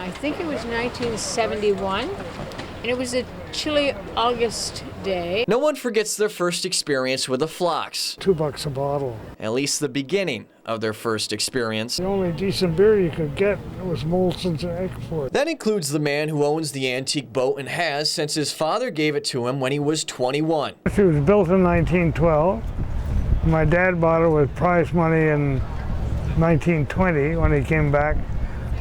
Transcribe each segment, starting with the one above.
I think it was 1971, and it was a chilly August day. No one forgets their first experience with a Flox. $2 a bottle. At least the beginning of their first experience. The only decent beer you could get was Molson's Export. That includes the man who owns the antique boat and has since his father gave it to him when he was 21. It was built in 1912. My dad bought it with prize money in 1920 when he came back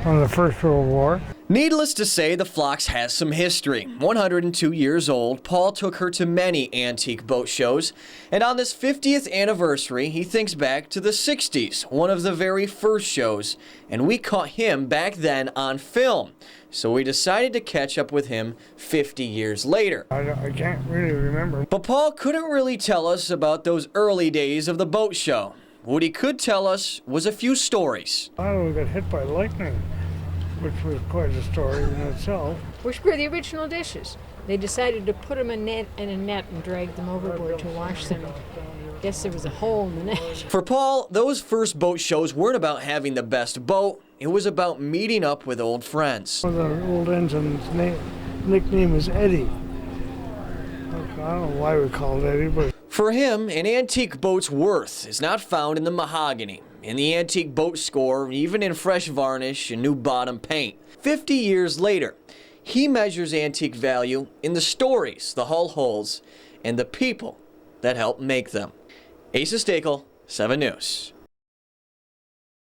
from the First World War. Needless to say, the Flox has some history. 102 years old, Paul took her to many antique boat shows, and on this 50th anniversary, he thinks back to the 60s, one of the very first shows, and we caught him back then on film. So we decided to catch up with him 50 years later. I can't really remember. But Paul couldn't really tell us about those early days of the boat show. What he could tell us was a few stories. I don't know, we got hit by lightning, which was quite a story in itself. Which were the original dishes. They decided to put them in a net and drag them overboard to wash them. Guess there was a hole in the net. For Paul, those first boat shows weren't about having the best boat. It was about meeting up with old friends. One of the old engine's nickname was Eddie. I don't know why we called it Eddie, but... For him, an antique boat's worth is not found in the mahogany, in the antique boat score, even in fresh varnish and new bottom paint. 50 years later, he measures antique value in the stories the hull holds and the people that help make them. Stackel, 7 News.